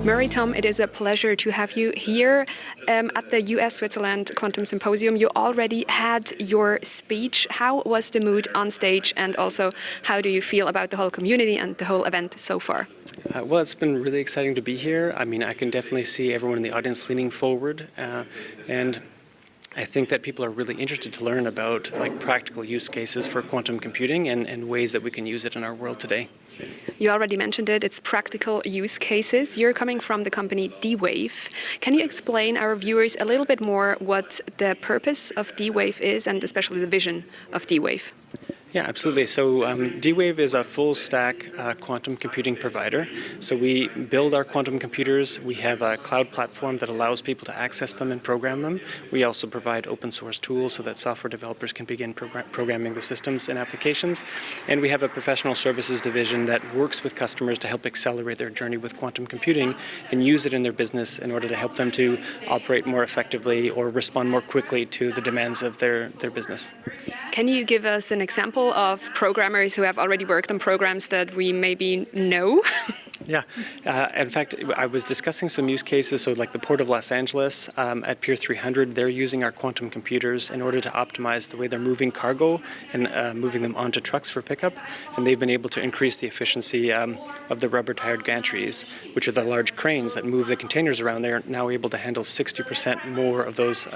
Murray, Thom, it is a pleasure to have you here at the US-Switzerland Quantum Symposium. You already had your speech. How was the mood on stage, and also how do you feel about the whole community and the whole event so far? Well, it's been really exciting to be here. I mean, I can definitely see everyone in the audience leaning forward, and I think that people are really interested to learn about practical use cases for quantum computing and ways that we can use it in our world today. You already mentioned it, it's practical use cases. You're coming from the company D-Wave. Can you explain our viewers a little bit more what the purpose of D-Wave is, and especially the vision of D-Wave? Yeah, absolutely. So D-Wave is a full-stack quantum computing provider. So we build our quantum computers. We have a cloud platform that allows people to access them and program them. We also provide open-source tools so that software developers can begin programming the systems and applications. And we have a professional services division that works with customers to help accelerate their journey with quantum computing and use it in their business in order to help them to operate more effectively or respond more quickly to the demands of their business. Can you give us an example of programmers who have already worked on programs that we maybe know? Yeah, in fact, I was discussing some use cases. So like the Port of Los Angeles at Pier 300, they're using our quantum computers in order to optimize the way they're moving cargo and moving them onto trucks for pickup. And they've been able to increase the efficiency of the rubber-tired gantries, which are the large cranes that move the containers around. They're now able to handle 60% more of those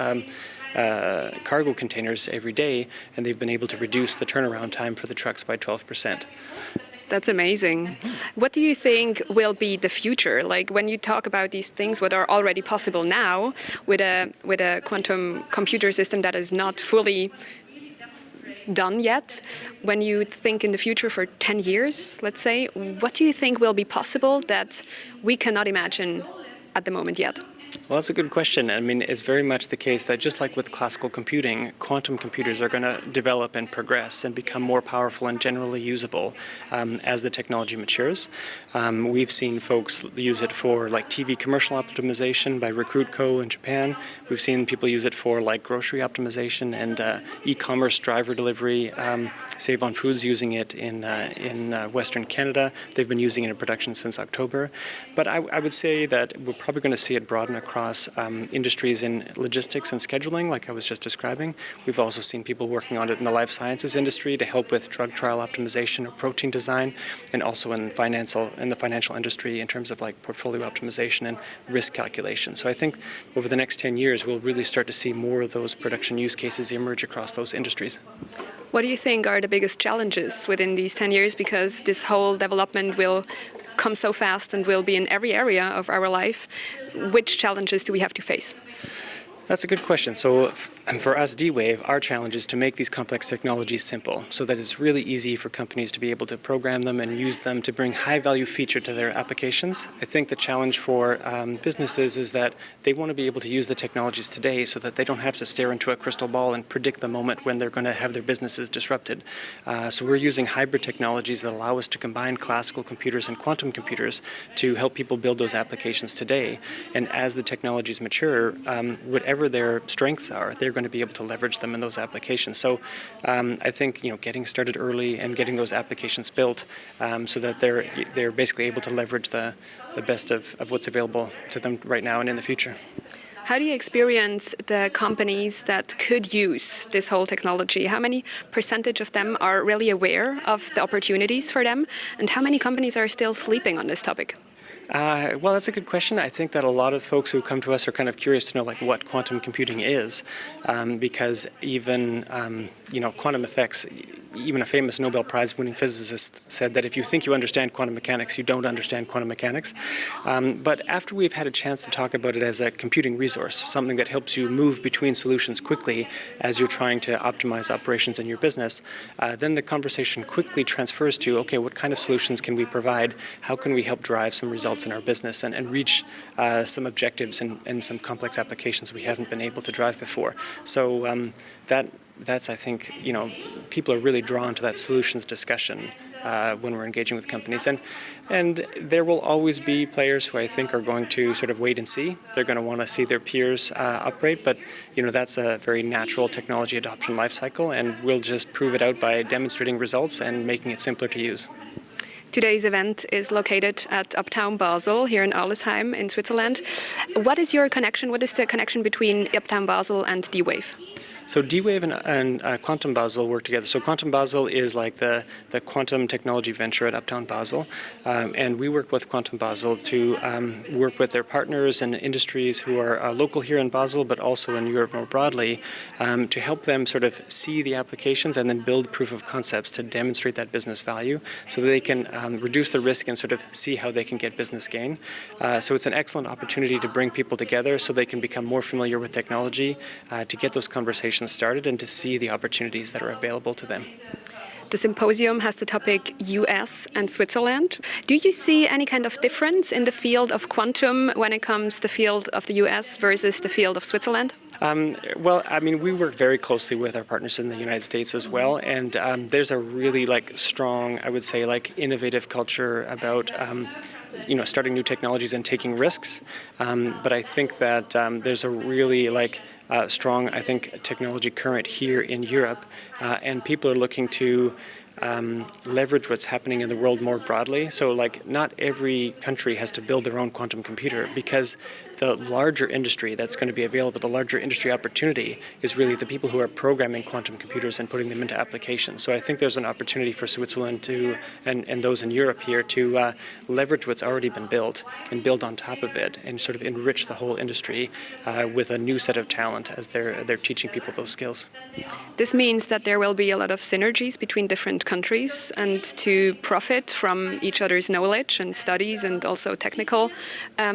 cargo containers every day, and they've been able to reduce the turnaround time for the trucks by 12%. That's amazing. What do you think will be the future? Like when you talk about these things, what are already possible now with a quantum computer system that is not fully done yet, when you think in the future for 10 years, let's say, what do you think will be possible that we cannot imagine at the moment yet? Well, that's a good question. I mean, it's very much the case that just like with classical computing, quantum computers are going to develop and progress and become more powerful and generally usable as the technology matures. We've seen folks use it for like TV commercial optimization by Recruit Co. in Japan. We've seen people use it for like grocery optimization and e-commerce driver delivery. Save on Foods using it in Western Canada. They've been using it in production since October. But I would say that we're probably going to see it broaden across industries in logistics and scheduling, like I was just describing. We've also seen people working on it in the life sciences industry to help with drug trial optimization or protein design, and also in the financial industry in terms of like portfolio optimization and risk calculation. So I think over the next 10 years, we'll really start to see more of those production use cases emerge across those industries. What do you think are the biggest challenges within these 10 years? Because this whole development will come so fast and will be in every area of our life. Which challenges do we have to face? That's a good question. So for us, D-Wave, our challenge is to make these complex technologies simple so that it's really easy for companies to be able to program them and use them to bring high-value feature to their applications. I think the challenge for businesses is that they want to be able to use the technologies today so that they don't have to stare into a crystal ball and predict the moment when they're going to have their businesses disrupted. So we're using hybrid technologies that allow us to combine classical computers and quantum computers to help people build those applications today. And as the technologies mature, whatever their strengths are, they're going to be able to leverage them in those applications. So I think getting started early and getting those applications built so that they're basically able to leverage the best of what's available to them right now and in the future. How do you experience the companies that could use this whole technology? How many percentage of them are really aware of the opportunities for them, and how many companies are still sleeping on this topic? Well, that's a good question. I think that a lot of folks who come to us are kind of curious to know like what quantum computing is, because even quantum effects. Even a famous Nobel Prize-winning physicist said that if you think you understand quantum mechanics, you don't understand quantum mechanics. But after we've had a chance to talk about it as a computing resource, something that helps you move between solutions quickly as you're trying to optimize operations in your business, then the conversation quickly transfers to, okay, what kind of solutions can we provide? How can we help drive some results in our business and reach some objectives in some complex applications we haven't been able to drive before? So that's, I think, people are really drawn to that solutions discussion when we're engaging with companies. And there will always be players who I think are going to sort of wait and see. They're going to want to see their peers operate, but that's a very natural technology adoption life cycle, and we'll just prove it out by demonstrating results and making it simpler to use. Today's event is located at Uptown Basel here in Arlesheim in Switzerland. What is your connection? What is the connection between Uptown Basel and D-Wave? So D-Wave and Quantum Basel work together. So Quantum Basel is like the quantum technology venture at Uptown Basel. And we work with Quantum Basel to work with their partners and industries who are local here in Basel, but also in Europe more broadly, to help them sort of see the applications and then build proof of concepts to demonstrate that business value so that they can reduce the risk and sort of see how they can get business gain. So it's an excellent opportunity to bring people together so they can become more familiar with technology, to get those conversations started and to see the opportunities that are available to them. The symposium has the topic US and Switzerland. Do you see any kind of difference in the field of quantum when it comes to the field of the US versus the field of Switzerland? Well, I mean, we work very closely with our partners in the United States as well, and there's a really strong, I would say, innovative culture about starting new technologies and taking risks. But I think that there's a really strong, I think, technology current here in Europe, and people are looking to leverage what's happening in the world more broadly. So not every country has to build their own quantum computer, because the larger industry that's going to be available, the larger industry opportunity, is really the people who are programming quantum computers and putting them into applications. So I think there's an opportunity for Switzerland to, and those in Europe here, to leverage what's already been built and build on top of it and sort of enrich the whole industry with a new set of talent as they're teaching people those skills. This means that there will be a lot of synergies between different countries, and to profit from each other's knowledge and studies and also technical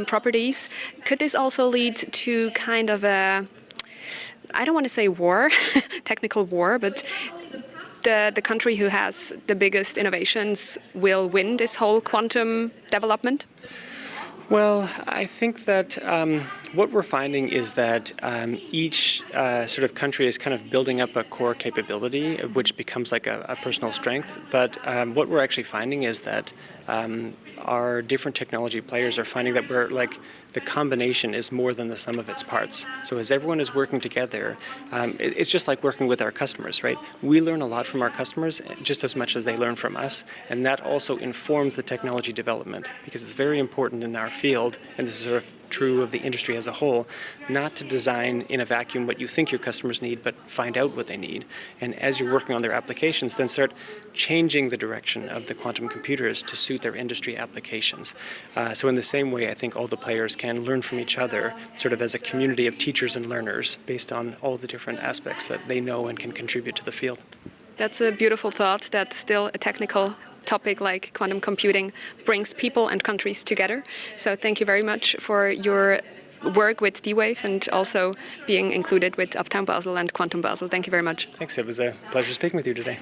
properties. Could this also lead to kind of a, I don't want to say war, technical war, but the country who has the biggest innovations will win this whole quantum development? Well, I think that what we're finding is that each sort of country is kind of building up a core capability, which becomes like a personal strength. But what we're actually finding is that our different technology players are finding that we're the combination is more than the sum of its parts. So as everyone is working together, it's just like working with our customers, right? We learn a lot from our customers just as much as they learn from us, and that also informs the technology development, because it's very important in our field, and this is sort of true of the industry as a whole, not to design in a vacuum what you think your customers need, but find out what they need. And as you're working on their applications, then start changing the direction of the quantum computers to suit their industry applications. So in the same way, I think all the players can learn from each other, sort of as a community of teachers and learners, based on all the different aspects that they know and can contribute to the field. That's a beautiful thought, that still a technical topic like quantum computing brings people and countries together. So thank you very much for your work with D-Wave and also being included with Uptown Basel and Quantum Basel. Thank you very much. Thanks. It was a pleasure speaking with you today.